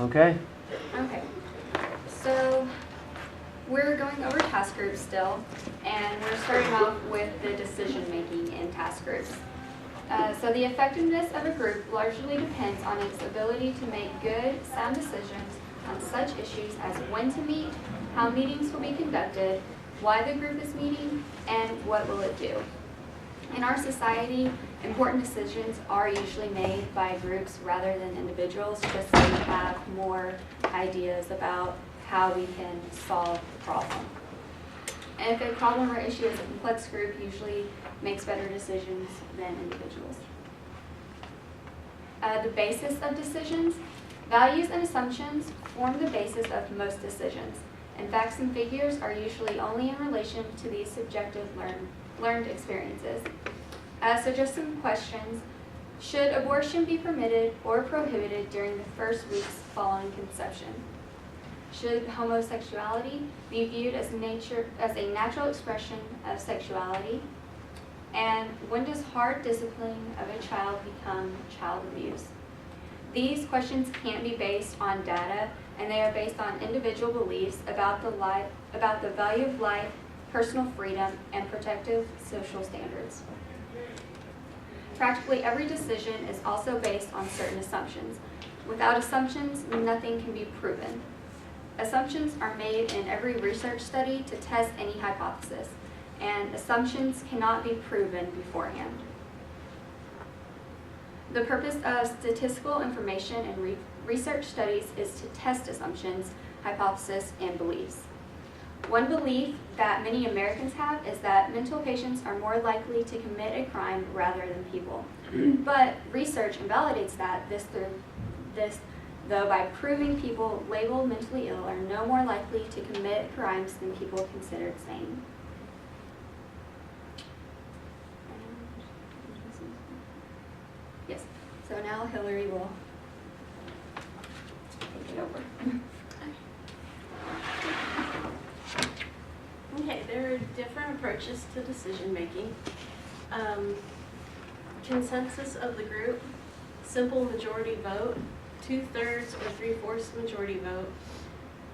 Okay. Okay, so we're going over task groups still, and we're starting off with the decision making in task groups. So the effectiveness of a group largely depends on its ability to make good, sound decisions on such issues as when to meet, how meetings will be conducted, why the group is meeting, and what will it do. In our society, important decisions are usually made by groups rather than individuals, just so we have more ideas about how we can solve the problem. And if a problem or issue is a complex group, usually makes better decisions than individuals. The basis of decisions. Values and assumptions form the basis of most decisions, and facts and figures are usually only in relation to these subjective learned experiences. So just some questions. Should abortion be permitted or prohibited during the first weeks following conception? Should homosexuality be viewed as a natural expression of sexuality? And when does hard disciplining of a child become child abuse? These questions can't be based on data, and they are based on individual beliefs about the value of life, personal freedom, and protective social standards. Practically every decision is also based on certain assumptions. Without assumptions, nothing can be proven. Assumptions are made in every research study to test any hypothesis, and assumptions cannot be proven beforehand. The purpose of statistical information and research studies is to test assumptions, hypotheses, and beliefs. One belief that many Americans have is that mental patients are more likely to commit a crime rather than people. But research invalidates this, though, by proving people labeled mentally ill are no more likely to commit crimes than people considered sane. Yes, so now Hillary will take it over. Okay, there are different approaches to decision making. Consensus of the group, simple majority vote, 2/3 or 3/4 majority vote,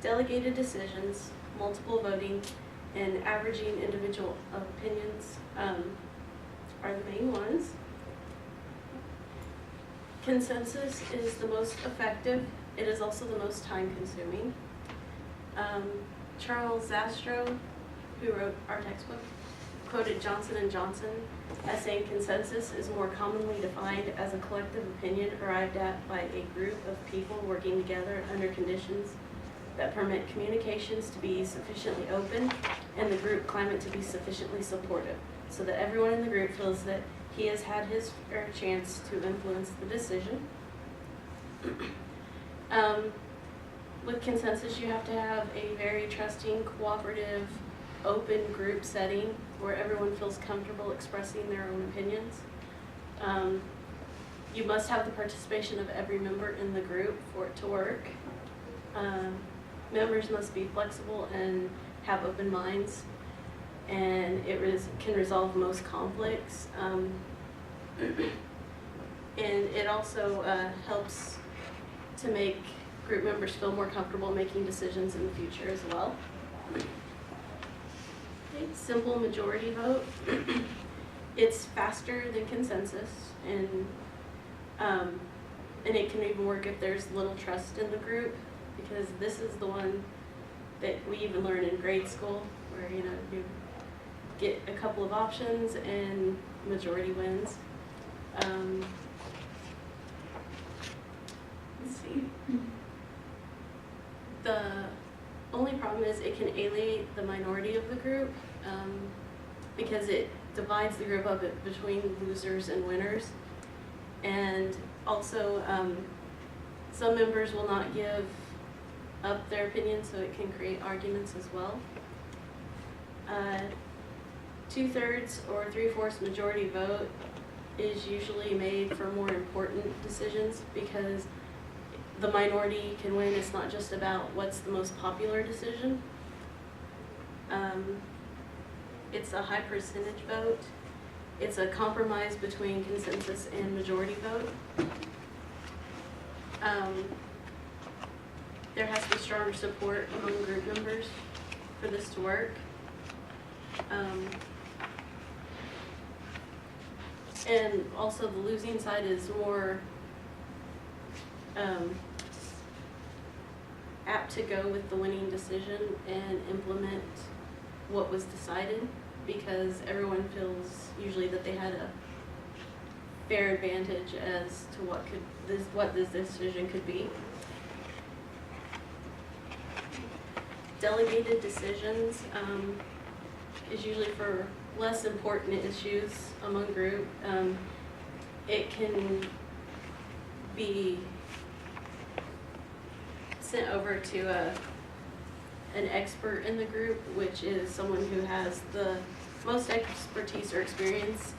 delegated decisions, multiple voting, and averaging individual opinions are the main ones. Consensus is the most effective. It is also the most time consuming. Charles Zastrow, who wrote our textbook, quoted Johnson & Johnson as saying consensus is more commonly defined as a collective opinion arrived at by a group of people working together under conditions that permit communications to be sufficiently open and the group climate to be sufficiently supportive, so that everyone in the group feels that he has had his fair chance to influence the decision. With consensus, you have to have a very trusting, cooperative, open group setting where everyone feels comfortable expressing their own opinions. You must have the participation of every member in the group for it to work. Members must be flexible and have open minds, and can resolve most conflicts. And it also helps to make group members feel more comfortable making decisions in the future as well. Okay, simple majority vote. It's faster than consensus, and it can even work if there's little trust in the group, because this is the one that we even learn in grade school, where you get a couple of options and majority wins. Let's see. The only problem is it can alienate the minority of the group, because it divides the group up between losers and winners. And also, some members will not give up their opinion, so it can create arguments as well. 2/3 or 3/4 majority vote is usually made for more important decisions, because the minority can win. It's not just about what's the most popular decision. It's a high percentage vote. It's a compromise between consensus and majority vote. There has to be stronger support among group members for this to work. And also the losing side is more apt to go with the winning decision and implement what was decided, because everyone feels usually that they had a fair advantage as to what this decision could be. Delegated decisions is usually for less important issues among group. It can be sent over to an expert in the group, which is someone who has the most expertise or experience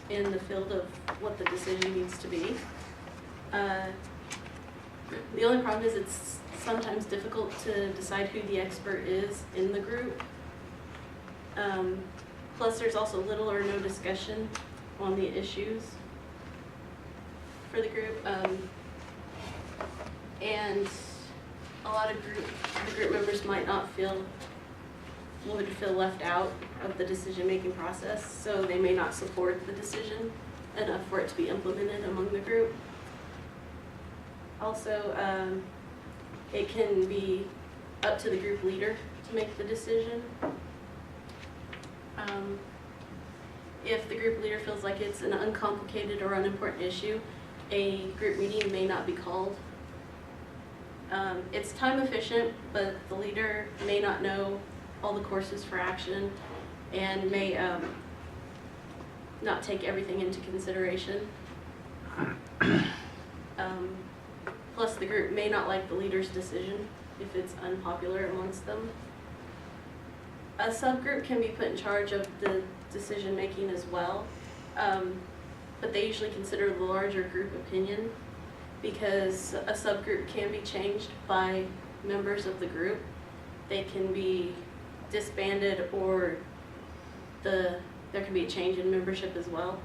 in the field of what the decision needs to be. The only problem is it's sometimes difficult to decide who the expert is in the group. Plus there's also little or no discussion on the issues for the group. And a lot of the group members would feel left out of the decision-making process, so they may not support the decision enough for it to be implemented among the group. Also, it can be up to the group leader to make the decision. If the group leader feels like it's an uncomplicated or unimportant issue, a group meeting may not be called. It's time efficient, but the leader may not know all the courses for action and may not take everything into consideration. Plus the group may not like the leader's decision if it's unpopular amongst them. A subgroup can be put in charge of the decision making as well, but they usually consider the larger group opinion, because a subgroup can be changed by members of the group. They can be disbanded, or there can be a change in membership as well.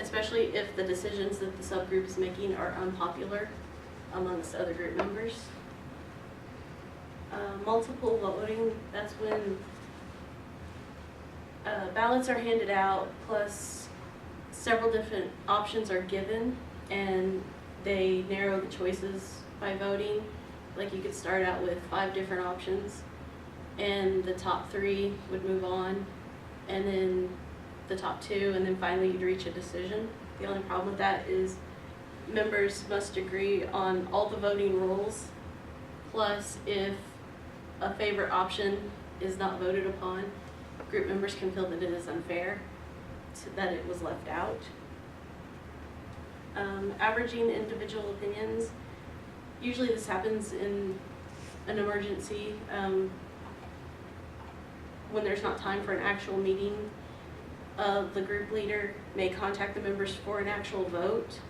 Especially if the decisions that the subgroup is making are unpopular amongst other group members. Multiple voting, that's when ballots are handed out, plus several different options are given, and they narrow the choices by voting. Like you could start out with 5 different options, and the top 3 would move on, and then the top 2, and then finally you'd reach a decision. The only problem with that is members must agree on all the voting rules, plus if a favorite option is not voted upon, group members can feel that it is unfair, that it was left out. Averaging individual opinions. Usually this happens in an emergency, when there's not time for an actual meeting. The group leader may contact the members for an actual vote,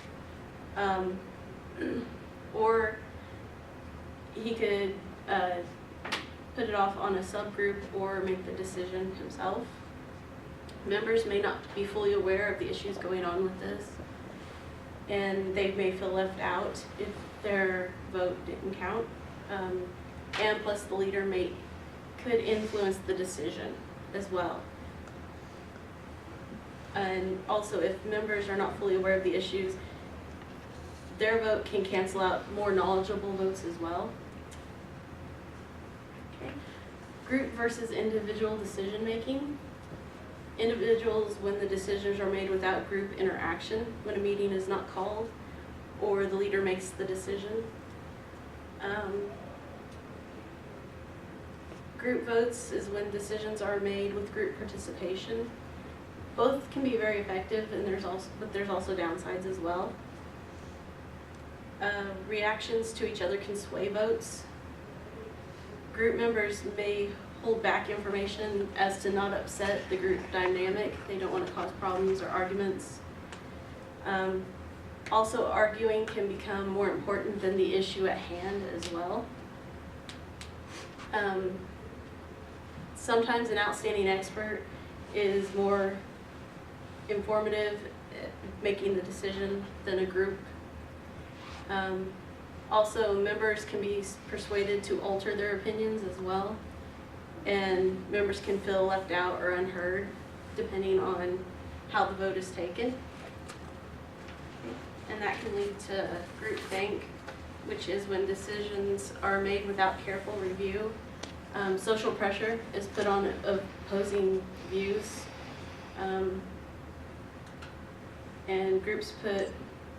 or he could put it off on a subgroup or make the decision himself. Members may not be fully aware of the issues going on with this, and they may feel left out if their vote didn't count. And plus the leader could influence the decision as well. And also, if members are not fully aware of the issues, their vote can cancel out more knowledgeable votes as well. Okay. Group versus individual decision making. Individuals, when the decisions are made without group interaction, when a meeting is not called or the leader makes the decision. Group votes is when decisions are made with group participation. Both can be very effective, but there's also downsides as well. Reactions to each other can sway votes. Group members may hold back information as to not upset the group dynamic. They don't want to cause problems or arguments. Also, arguing can become more important than the issue at hand as well. Sometimes an outstanding expert is more informative at making the decision than a group. Also, members can be persuaded to alter their opinions as well, and members can feel left out or unheard depending on how the vote is taken. And that can lead to groupthink, which is when decisions are made without careful review. Social pressure is put on opposing views, and groups put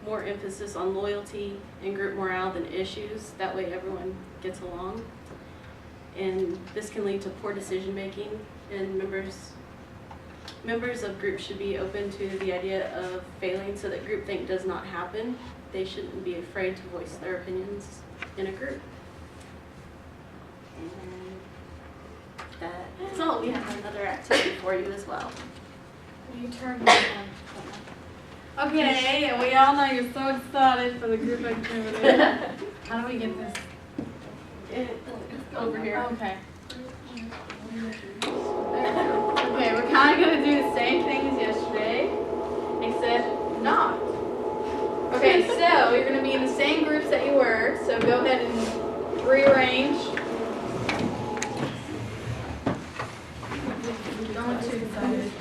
more emphasis on loyalty and group morale than issues. That way everyone gets along. And this can lead to poor decision making, and members of groups should be open to the idea of failing so that groupthink does not happen. They shouldn't be afraid to voice their opinions in a group. And that's all. We have another activity for you as well. You turn me on. Okay, and we all know you're so excited for the group activity. How do we get this? Over here. Okay. Okay, we're kind of going to do the same thing as yesterday, except not. Okay, so you're going to be in the same groups that you were, so go ahead and rearrange. Don't too excited.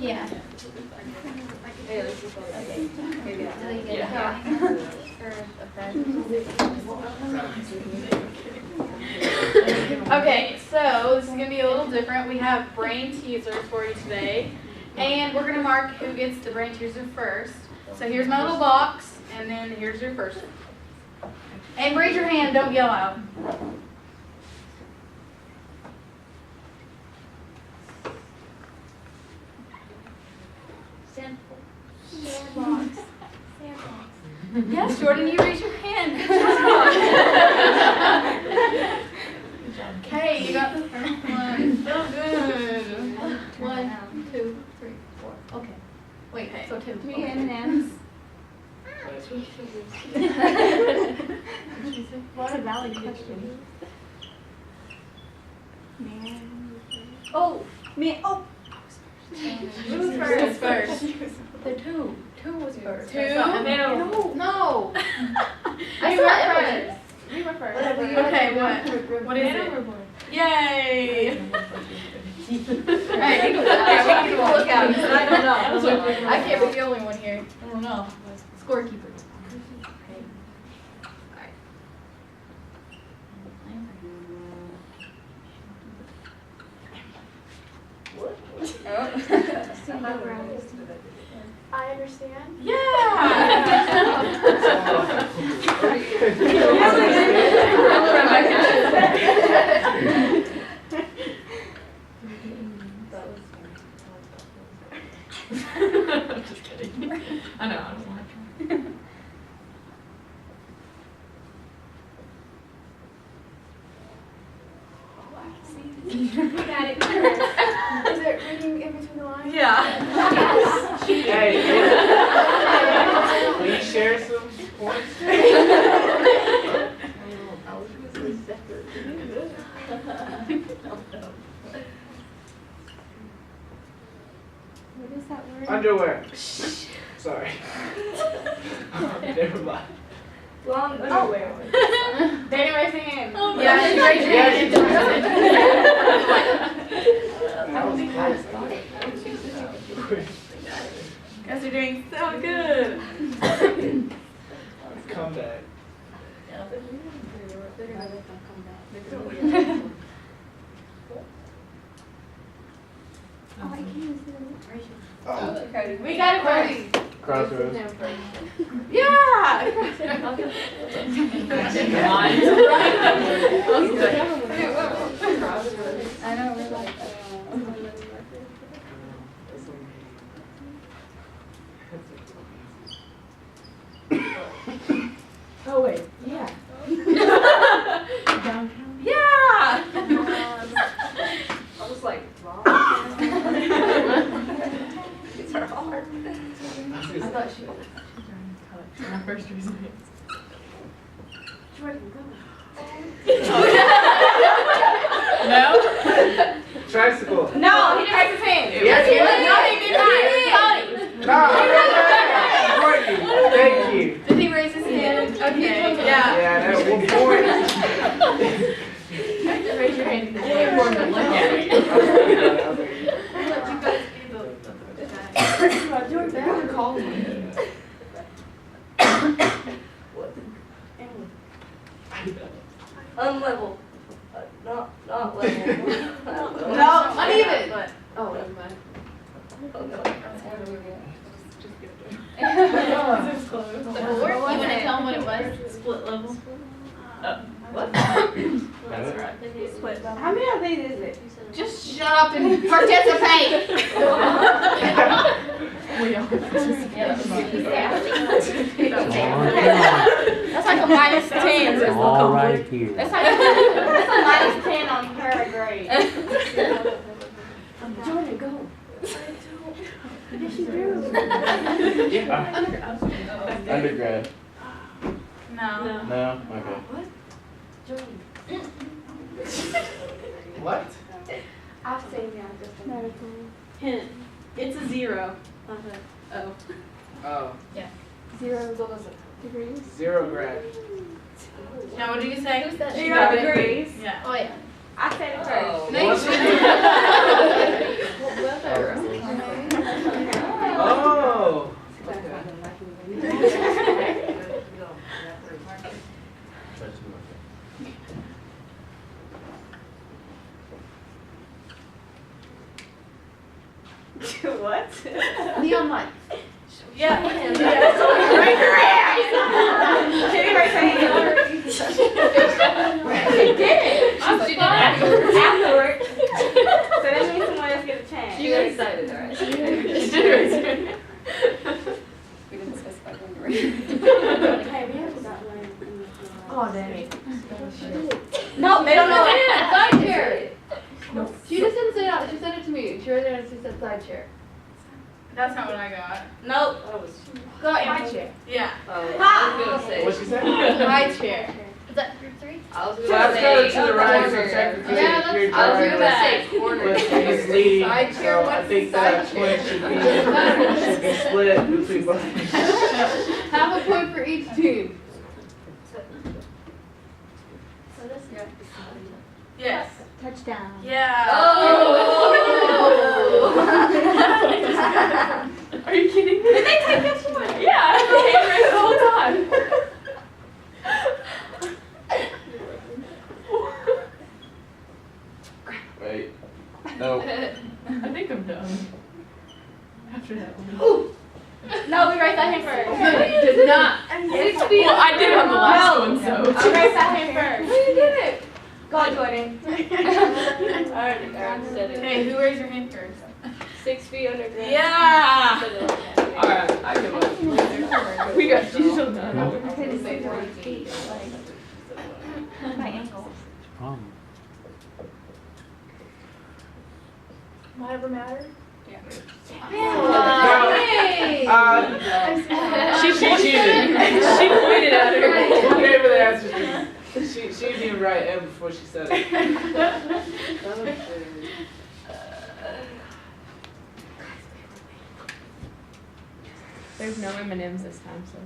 Yeah. Okay, so this is going to be a little different. We have brain teasers for you today, and we're going to mark who gets the brain teaser first. So here's my little box, and then here's your first. And raise your hand, don't yell out. Sandbox. Yes, Jordan, you raise your hand. Good job. Okay, you got the first one. So good. 1, 2, 3, 4. Okay. Wait, so 2. 3 M&Ms. What a valid question. Oh, man. Oh. Who's first? The 2. 2 was first. 2? No. No. I You were saw first. Emily. We were first. Okay, what is it? Yay! Alright, yeah, we can look out. I don't know. I can't be the only one here. I don't know. Scorekeeper. I understand. Just kidding. I know, I don't want to. Got it. Is it reading in between the lines? Yeah. Yes. Hey, please share some points. What is that word? Underwear. Sorry. Never mind. Long underwear. Danny, raise your hand. Oh, Yeah, she raised your hand. Guys are doing so good. Come back. Oh, I can't see the Oh, We got it first. crossroads. Yeah. I don't realize that. Oh wait, yeah. Yeah. I was like, wrong. These are hard. I thought she was my first reason. No. Tricycle. No, he didn't raise his hand. Yes, he did. No, he did not. No, Courtney, thank you. Did he raise his hand? Okay, yeah. Yeah, that's 1 point. Raise your hand. Way more than look at it. You're better call me. Unlevel. Not level. No, uneven. Oh, never mind. You want to tell him what it was? Split level. What? That's right. Split. How many of these is it? Just shut up and participate. We all just That's like a -10. All right here. That's like a -10 on her grade. Jordan, go. Yes, you do. Undergrad. No. No? Okay. What? I'll save you on this one. Hint. It's a 0. Oh. Oh, Zero degrees. 0 grad. Now, what did you say? Who's that? 0 degrees. Yeah. Oh, yeah. I said it first. No, you shouldn't. Oh. What? Neon light. Yeah. Raise your hand. Can you raise your hand? She did. Oh, she did it Afterwards. So that means someone else get a chance. You got excited, alright? She did raise her hand. We didn't specify when to Hey, we haven't got one. Oh, dang it. No, they don't know. Side chair. She just didn't say that. She said it to me. She read it and she said side chair. That's not what I got. Nope. Go high chair. Yeah. I was gonna say. What'd she say? High chair. Is that group 3? I was So gonna let's say. go to the right, so corner. technically Yeah, you're I was drawing gonna left. say corner. But she's leading, Side chair, so I what's think side that chair? point should be split between both. Have a point for each team. Yes. Touchdown. Yeah. Oh! Are you kidding me? Did they take this one? Yeah, I had the hand raised the whole time. Wait. No. I think I'm done. After that one. No, we raised that hand first. Did not. 6 feet. Well, I did on the last one, so. I raised that hand first. You did it. Go on, Jordan. Alright, Hey, who raised your hand first? 6 feet underground. Yeah. Alright, I give up. We got she's so done. I couldn't say 40 feet. Like, my ankle. Whatever matter. She cheated. She pointed at her. Who gave her the answer? She didn't even write M before she said it. There's no M&Ms this time, so.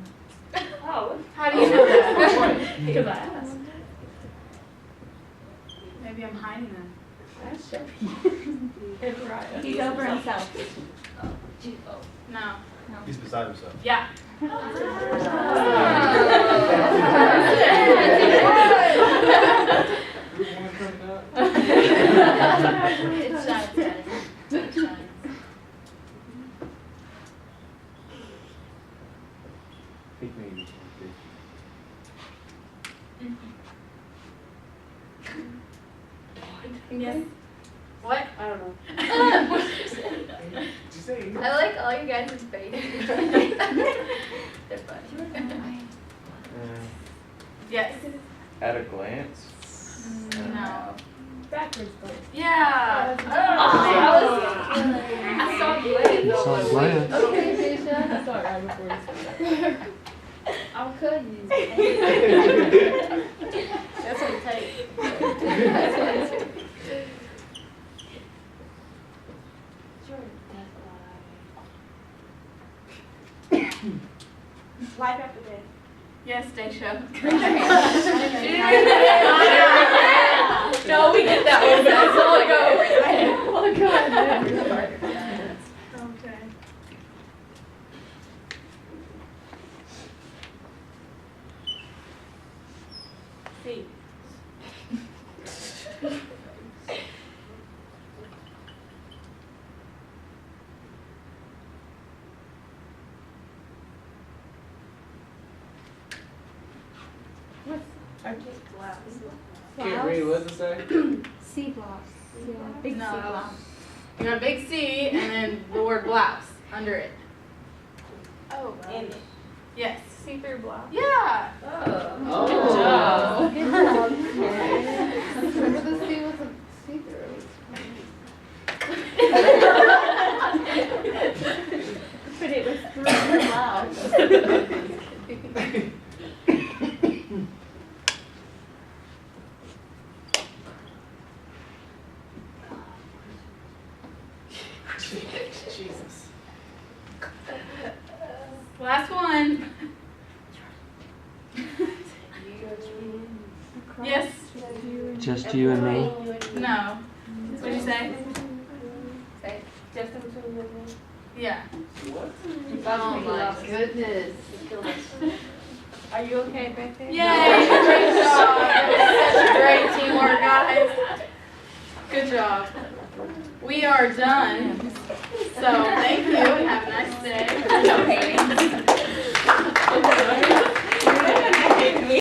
Oh. How do you know that? Because I asked. Maybe I'm hiding them. He's over himself. No. He's beside himself. Yeah. It's shot. Pick me. Yes. What? I don't know. Did you say? I like all you guys' faces. They're funny. Yes. At a glance? No. Backwards, but. Yeah. I saw you. You saw a glance. Okay, Keisha. I saw it right before you said that. I'll cut you. That's what it takes. Life after death. Yes, Daisha. No, we get that one. That's all I go. Oh, God. Okay. C. Can't read, what does it say? C blouse. Big no. You got a big C and then the word blouse under it. Oh, Image. Yes. see-through blouse. Yeah. Oh. Good job. Remember the C wasn't see-through. But it was through the blouse. Jesus. Last one. Yes. Just you and me? No. What did you say? Just between you and me. Yeah. What? Oh my goodness. Are you okay back there? Yay! Great job. Such great teamwork, guys. Good job. We are done. So thank you and have a nice day.